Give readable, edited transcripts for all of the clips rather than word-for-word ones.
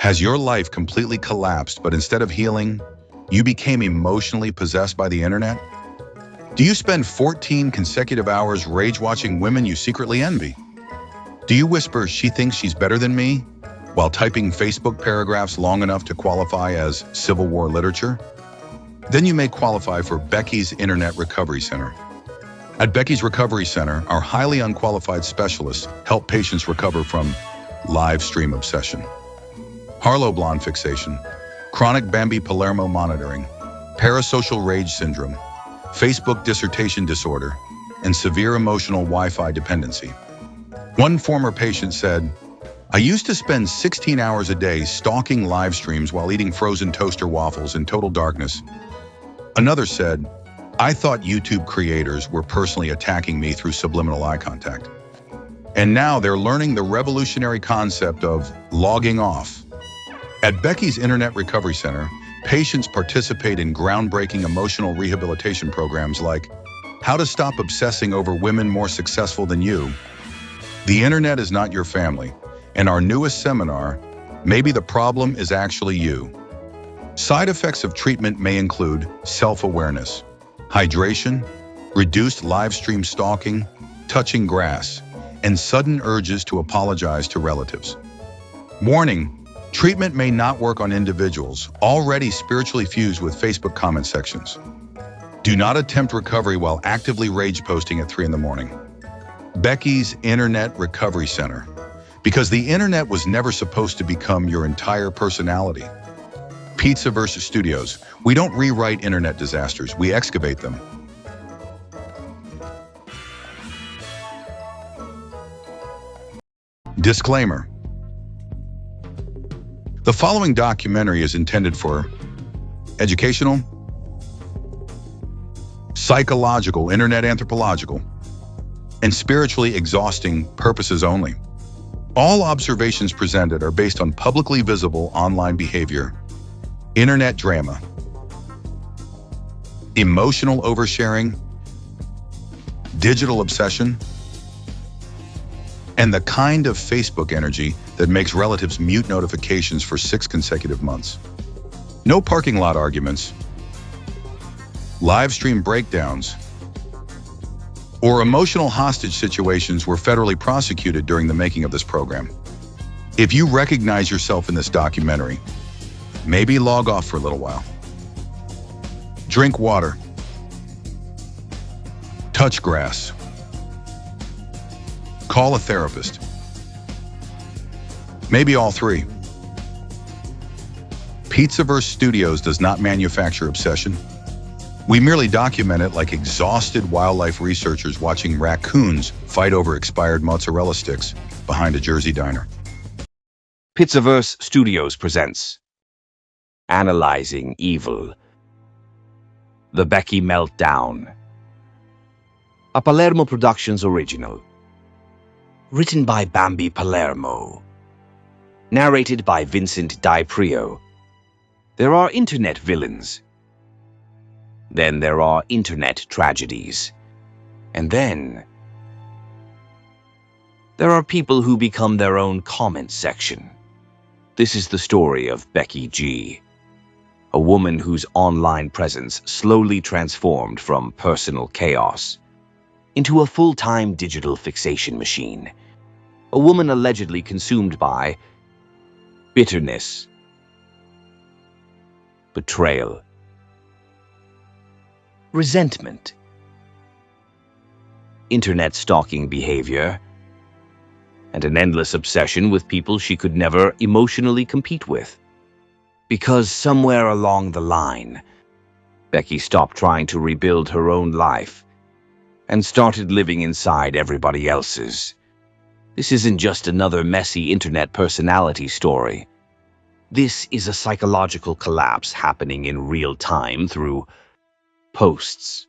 Has your life completely collapsed, but instead of healing, you became emotionally possessed by the internet? Do you spend 14 consecutive hours rage-watching women you secretly envy? Do you whisper, "She thinks she's better than me," while typing Facebook paragraphs long enough to qualify as Civil War literature? Then you may qualify for Becky's Internet Recovery Center. At Becky's Recovery Center, our highly unqualified specialists help patients recover from live stream obsession, Harlow blonde fixation, chronic Bambi Palermo monitoring, parasocial rage syndrome, Facebook dissertation disorder, and severe emotional Wi-Fi dependency. One former patient said, "I used to spend 16 hours a day stalking live streams while eating frozen toaster waffles in total darkness." Another said, "I thought YouTube creators were personally attacking me through subliminal eye contact. And now they're learning the revolutionary concept of logging off." At Becky's Internet Recovery Center, patients participate in groundbreaking emotional rehabilitation programs like How to Stop Obsessing Over Women More Successful Than You, The Internet Is Not Your Family, and our newest seminar, Maybe the Problem Is Actually You. Side effects of treatment may include self-awareness, hydration, reduced live stream stalking, touching grass, and sudden urges to apologize to relatives. Warning: treatment may not work on individuals already spiritually fused with Facebook comment sections. Do not attempt recovery while actively rage posting at 3 in the morning. Becky's Internet Recovery Center. Because the internet was never supposed to become your entire personality. Pizzaverse Studios. We don't rewrite internet disasters, we excavate them. Disclaimer. The following documentary is intended for educational, psychological, internet anthropological, and spiritually exhausting purposes only. All observations presented are based on publicly visible online behavior, internet drama, emotional oversharing, digital obsession, and the kind of Facebook energy that makes relatives mute notifications for 6 consecutive months. No parking lot arguments, live stream breakdowns, or emotional hostage situations were federally prosecuted during the making of this program. If you recognize yourself in this documentary, maybe log off for a little while. Drink water. Touch grass. Call a therapist. Maybe all three. Pizzaverse Studios does not manufacture obsession. We merely document it like exhausted wildlife researchers watching raccoons fight over expired mozzarella sticks behind a Jersey diner. Pizzaverse Studios presents Analyzing Evil. The Becky Meltdown. A Palermo Productions original. Written by Bambi Palermo. Narrated by Vincent Di Prio. There are internet villains. Then there are internet tragedies. And then there are people who become their own comment section. This is the story of Becky G, a woman whose online presence slowly transformed from personal chaos into a full-time digital fixation machine. A woman allegedly consumed by bitterness, betrayal, resentment, internet stalking behavior, and an endless obsession with people she could never emotionally compete with. Because somewhere along the line, Becky stopped trying to rebuild her own life and started living inside everybody else's. This isn't just another messy internet personality story. This is a psychological collapse happening in real time through posts,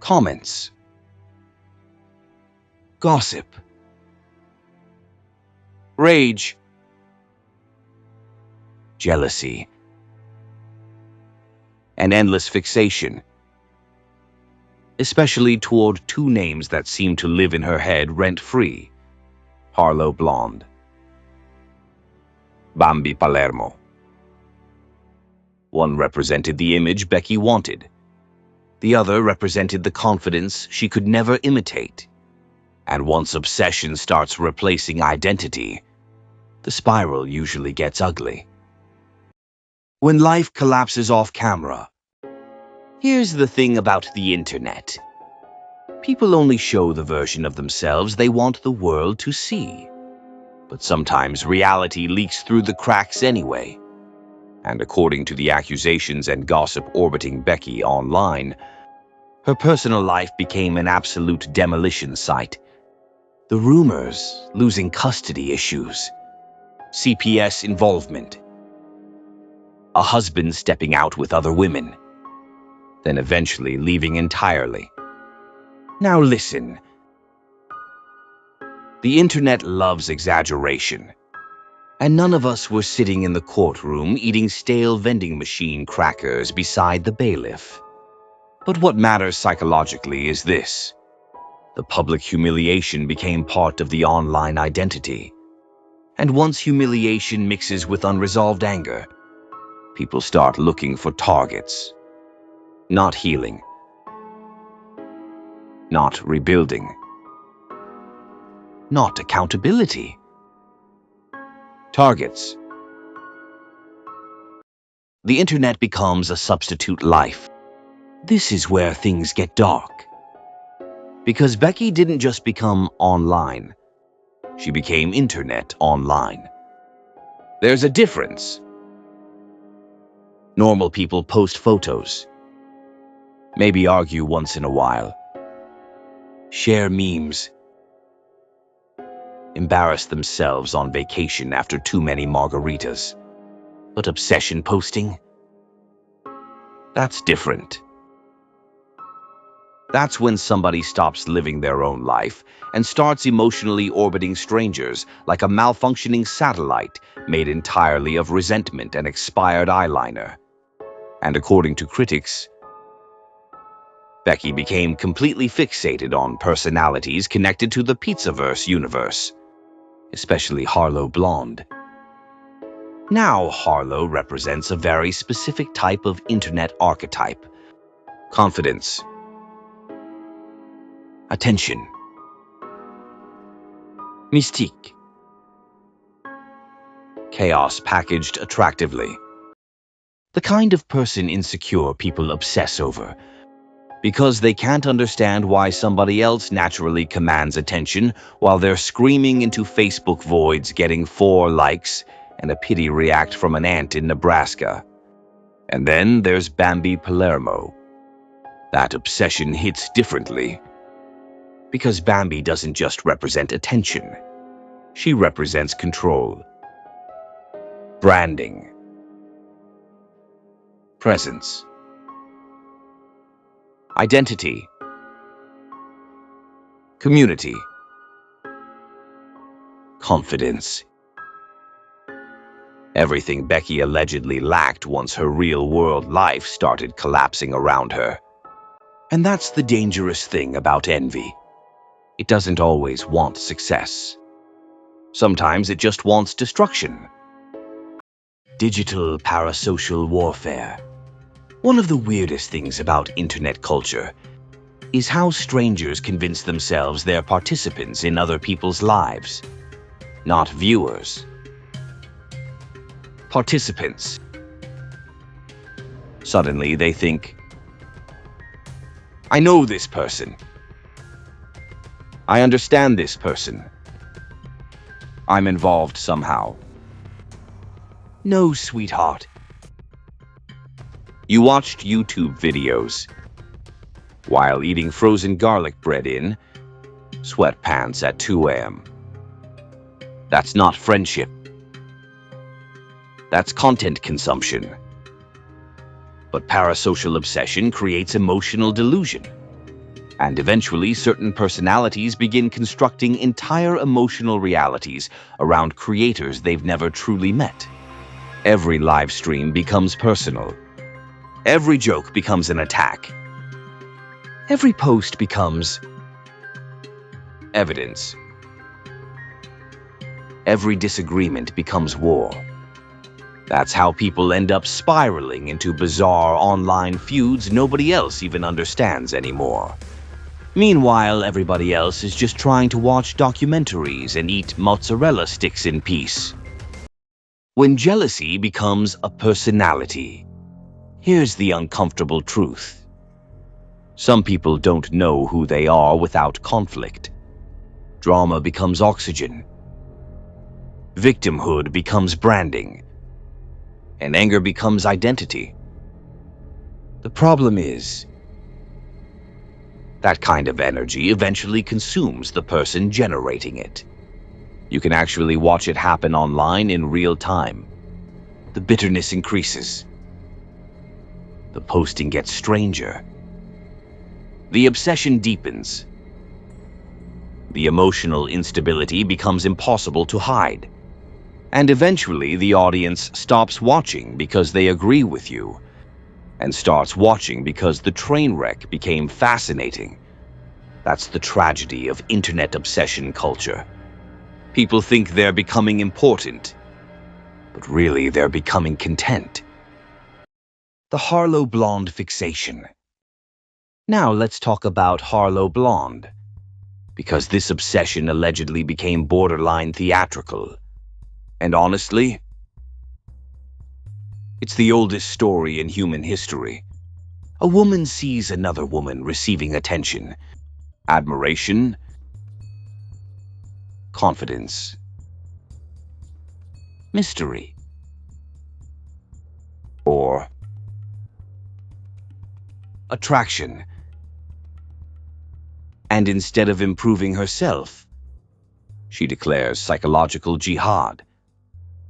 comments, gossip, rage, jealousy, and endless fixation, especially toward two names that seem to live in her head rent-free: Harlow Blonde Bambi Palermo. One represented the image Becky wanted. The other represented the confidence she could never imitate. And once obsession starts replacing identity, the spiral usually gets ugly. When life collapses off camera. Here's the thing about the internet. People only show the version of themselves they want the world to see. But sometimes reality leaks through the cracks anyway. And according to the accusations and gossip orbiting Becky online, her personal life became an absolute demolition site. The rumors, losing custody issues, CPS involvement, a husband stepping out with other women, then eventually leaving entirely. Now listen. The internet loves exaggeration, and none of us were sitting in the courtroom eating stale vending machine crackers beside the bailiff. But what matters psychologically is this. The public humiliation became part of the online identity. And once humiliation mixes with unresolved anger, people start looking for targets. Not healing. Not rebuilding. Not accountability. Targets. The internet becomes a substitute life. This is where things get dark. Because Becky didn't just become online. She became internet online. There's a difference. Normal people post photos. Maybe argue once in a while. Share memes. Embarrass themselves on vacation after too many margaritas. But obsession posting? That's different. That's when somebody stops living their own life and starts emotionally orbiting strangers like a malfunctioning satellite made entirely of resentment and expired eyeliner. And according to critics, Becky became completely fixated on personalities connected to the Pizzaverse universe, especially Harlow Blonde. Now Harlow represents a very specific type of internet archetype. Confidence. Attention. Mystique. Chaos packaged attractively. The kind of person insecure people obsess over, because they can't understand why somebody else naturally commands attention while they're screaming into Facebook voids getting 4 likes and a pity react from an ant in Nebraska. And then there's Bambi Palermo. That obsession hits differently. Because Bambi doesn't just represent attention. She represents control. Branding. Presence. Identity. Community. Confidence. Everything Becky allegedly lacked once her real-world life started collapsing around her. And that's the dangerous thing about envy. It doesn't always want success. Sometimes it just wants destruction. Digital parasocial warfare. One of the weirdest things about internet culture is how strangers convince themselves they're participants in other people's lives, not viewers. Participants. Suddenly they think, I know this person. I understand this person. I'm involved somehow. No, sweetheart. You watched YouTube videos while eating frozen garlic bread in sweatpants at 2 a.m. That's not friendship. That's content consumption. But parasocial obsession creates emotional delusion. And eventually, certain personalities begin constructing entire emotional realities around creators they've never truly met. Every live stream becomes personal. Every joke becomes an attack. Every post becomes evidence. Every disagreement becomes war. That's how people end up spiraling into bizarre online feuds nobody else even understands anymore. Meanwhile, everybody else is just trying to watch documentaries and eat mozzarella sticks in peace. When jealousy becomes a personality, here's the uncomfortable truth. Some people don't know who they are without conflict. Drama becomes oxygen. Victimhood becomes branding. And anger becomes identity. The problem is, that kind of energy eventually consumes the person generating it. You can actually watch it happen online in real time. The bitterness increases. The posting gets stranger. The obsession deepens. The emotional instability becomes impossible to hide. And eventually the audience stops watching because they agree with you, and starts watching because the train wreck became fascinating. That's the tragedy of internet obsession culture. People think they're becoming important, but really they're becoming content. The Harlow blonde fixation. Now let's talk about Harlow blonde, because this obsession allegedly became borderline theatrical. And honestly, it's the oldest story in human history. A woman sees another woman receiving attention, admiration, confidence, mystery, or attraction. And instead of improving herself, she declares psychological jihad.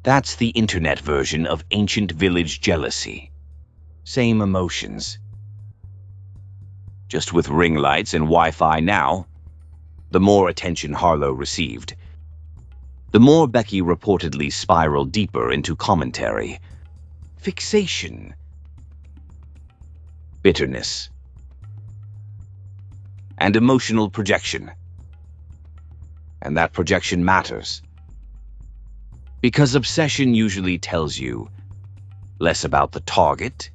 That's the internet version of ancient village jealousy. Same emotions. Just with ring lights and Wi-Fi now. The more attention Harlow received, the more Becky reportedly spiraled deeper into commentary, fixation, bitterness, and emotional projection. And that projection matters. Because obsession usually tells you less about the target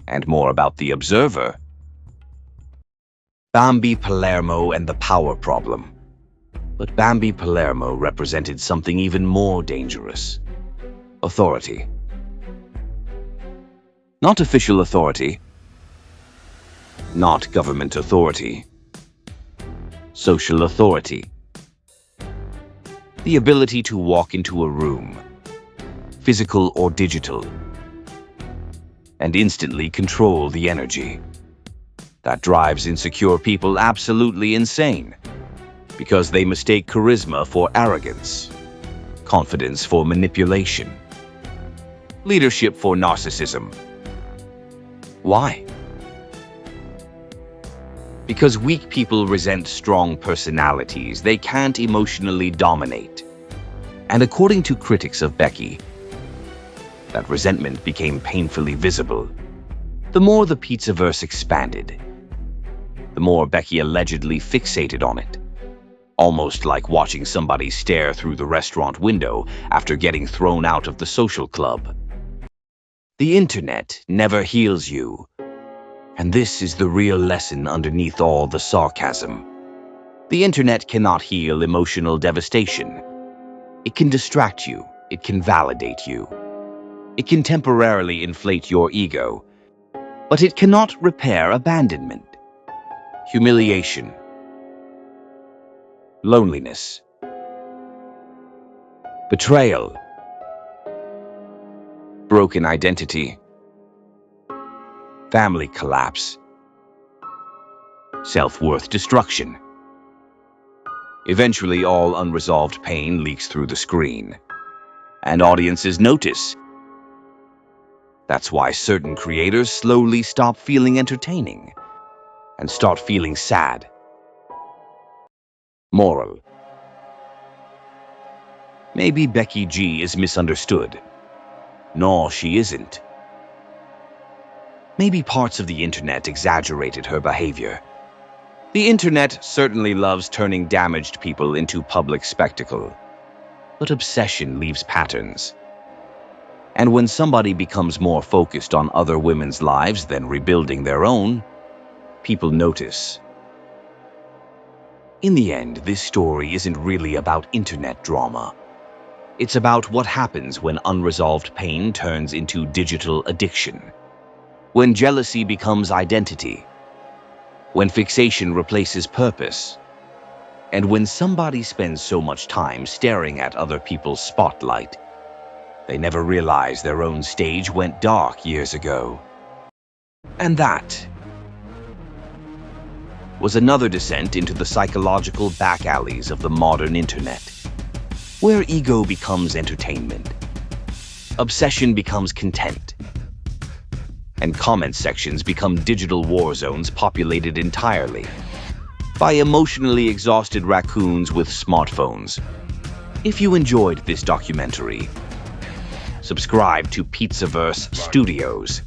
and more about the observer. Bambi, Palermo, and the power problem. But Bambi Palermo represented something even more dangerous. Authority. Not official authority. Not government authority. Social authority. The ability to walk into a room, physical or digital, and instantly control the energy. That drives insecure people absolutely insane, because they mistake charisma for arrogance, confidence for manipulation, leadership for narcissism. Why? Because weak people resent strong personalities they can't emotionally dominate. And according to critics of Becky, that resentment became painfully visible. The more the pizzaverse expanded, the more Becky allegedly fixated on it. Almost like watching somebody stare through the restaurant window after getting thrown out of the social club. The internet never heals you. And this is the real lesson underneath all the sarcasm. The internet cannot heal emotional devastation. It can distract you. It can validate you. It can temporarily inflate your ego. But it cannot repair abandonment, humiliation, loneliness, betrayal, broken identity, family collapse, self-worth destruction. Eventually, all unresolved pain leaks through the screen, and audiences notice. That's why certain creators slowly stop feeling entertaining and start feeling sad. Moral. Maybe Becky G is misunderstood. No, she isn't. Maybe parts of the internet exaggerated her behavior. The internet certainly loves turning damaged people into public spectacle. But obsession leaves patterns. And when somebody becomes more focused on other women's lives than rebuilding their own, people notice. In the end, this story isn't really about internet drama. It's about what happens when unresolved pain turns into digital addiction, when jealousy becomes identity, when fixation replaces purpose, and when somebody spends so much time staring at other people's spotlight, they never realize their own stage went dark years ago. And that was another descent into the psychological back alleys of the modern internet, where ego becomes entertainment, obsession becomes content, and comment sections become digital war zones populated entirely by emotionally exhausted raccoons with smartphones. If you enjoyed this documentary, subscribe to Pizzaverse Studios,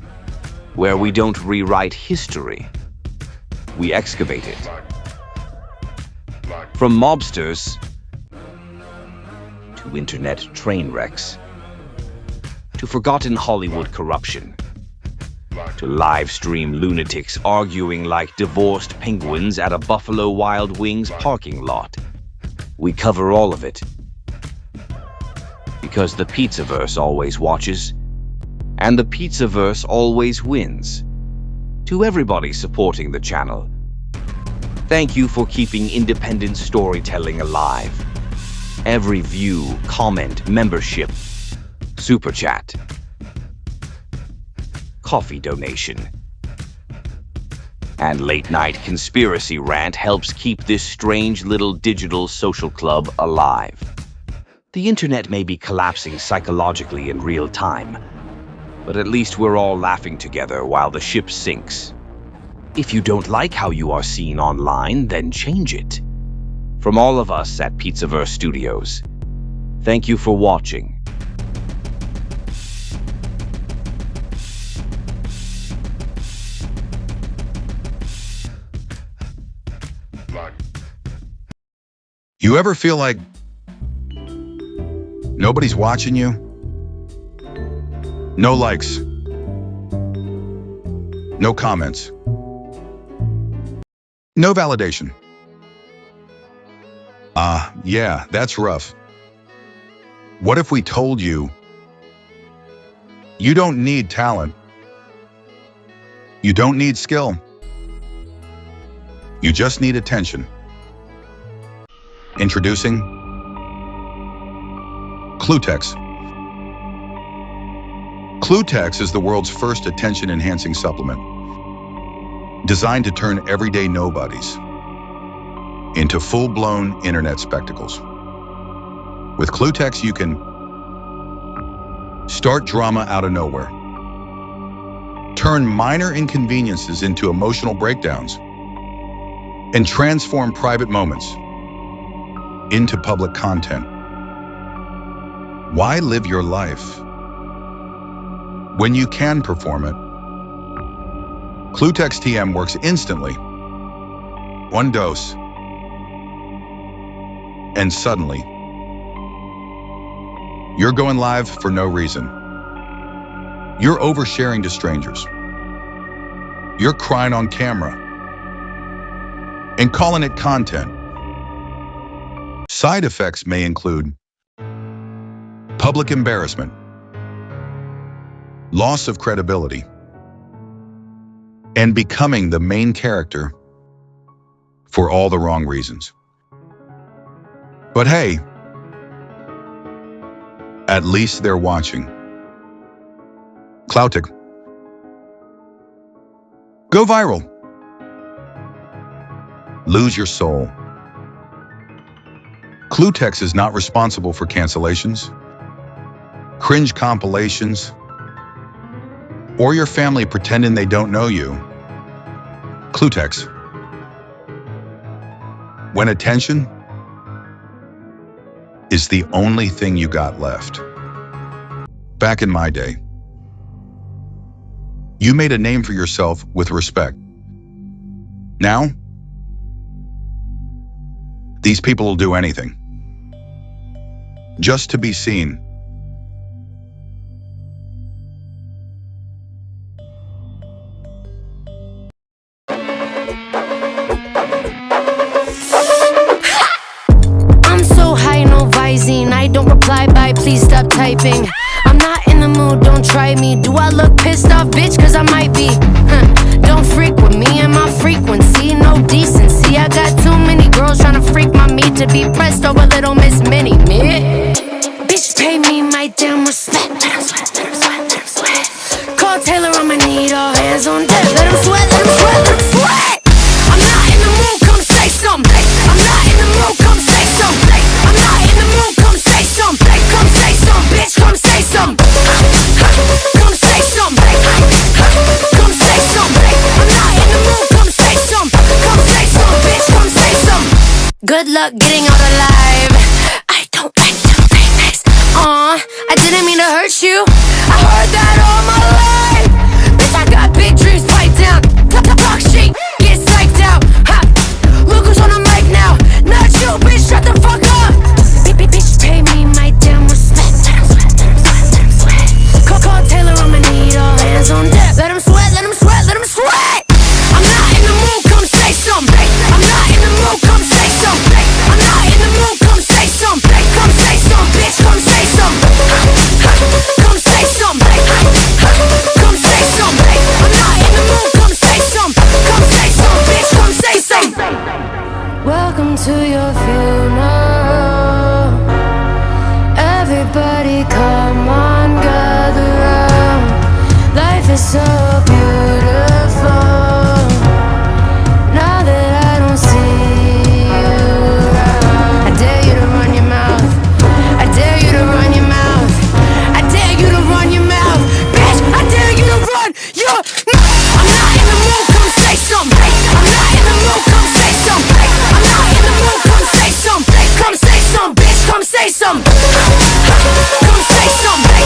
where we don't rewrite history, we excavate it. From mobsters to internet train wrecks, to forgotten Hollywood corruption, to live stream lunatics arguing like divorced penguins at a Buffalo Wild Wings parking lot, we cover all of it. Because the Pizzaverse always watches, and the Pizzaverse always wins. To everybody supporting the channel, thank you for keeping independent storytelling alive. Every view, comment, membership, super chat, coffee donation, and late-night conspiracy rant helps keep this strange little digital social club alive. The internet may be collapsing psychologically in real time, but at least we're all laughing together while the ship sinks. If you don't like how you are seen online, then change it. From all of us at Pizzaverse Studios, thank you for watching. You ever feel like nobody's watching you? No likes. No comments. No validation. Yeah, that's rough. What if we told you, you don't need talent. You don't need skill. You just need attention. Introducing Clutex. Clutex is the world's first attention-enhancing supplement, designed to turn everyday nobodies into full-blown internet spectacles. With Clutex, you can start drama out of nowhere, turn minor inconveniences into emotional breakdowns, and transform private moments into public content. Why live your life when you can perform it? Clutex TM works instantly. One dose, and suddenly, you're going live for no reason. You're oversharing to strangers. You're crying on camera and calling it content. Side effects may include public embarrassment, loss of credibility, and becoming the main character for all the wrong reasons. But hey, at least they're watching. Clutex. Go viral. Lose your soul. Clutex is not responsible for cancellations, cringe compilations, or your family pretending they don't know you. Clutex. When attention is the only thing you got left. Back in my day, you made a name for yourself with respect. Now, these people will do anything just to be seen. fly by, please stop typing. I'm not in the mood, don't try me. Do I look pissed off, bitch? Cause I might be. Don't freak with me and my frequency. No decency, I got too many girls tryna freak my meat to be pressed over little Miss Minnie. Me? Bitch, pay me my damn respect. Let him sweat, let him sweat, let him sweat. Call Taylor, I'ma need all hands on deck. Let him sweat, let him sweat, let him sweat. I'm not in the mood, come say something. I'm not in the mood, come say something. I'm not in the mood, come say something. Come say something, bitch, come say something. Come say something. Come say something. I'm not in the mood, come say something. Come say something, bitch, come say something. Good luck getting out alive. I don't like to famous. I didn't mean to hurt you. I heard that all my life. Bitch, I got big dreams, pipe down. Talk shit, get psyched out. Ha. Look who's on the mic now. Not you, bitch, shut the fuck up. Bitch, pay me my damn respect. Let him sweat, let him sweat, let him sweat. Call Taylor, I'ma need all hands on deck. Let him sweat, let him sweat, let him sweat. I'm not in the mood, come say something. I'm not in the mood, come say something. I'm not in the mood, come say something. Come say something, bitch, come say something. Come say something. Come say something. I'm not in the mood, come say something. Come say something, bitch, come say something. Welcome to your funeral. Everybody come on, gather round. Life is so beautiful. Now that I don't see you around, I dare you to run your mouth. I dare you to run your mouth. I dare you to run your mouth. Bitch, I dare you to run your mouth. I'm not in the mood, come say something. I'm not in the mood, come say something. I'm not in the mood, come say something. Come say something, bitch, come say something. Come say something.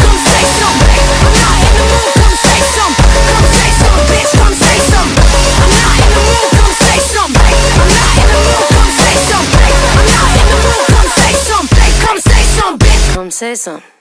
Come say something. I'm not in the mood, come say something. Come say something, bitch, come say something. I'm not in the mood, come say something. I'm not in the mood, come say something. I'm not in the mood, come say something. Come say something, bitch, come say something.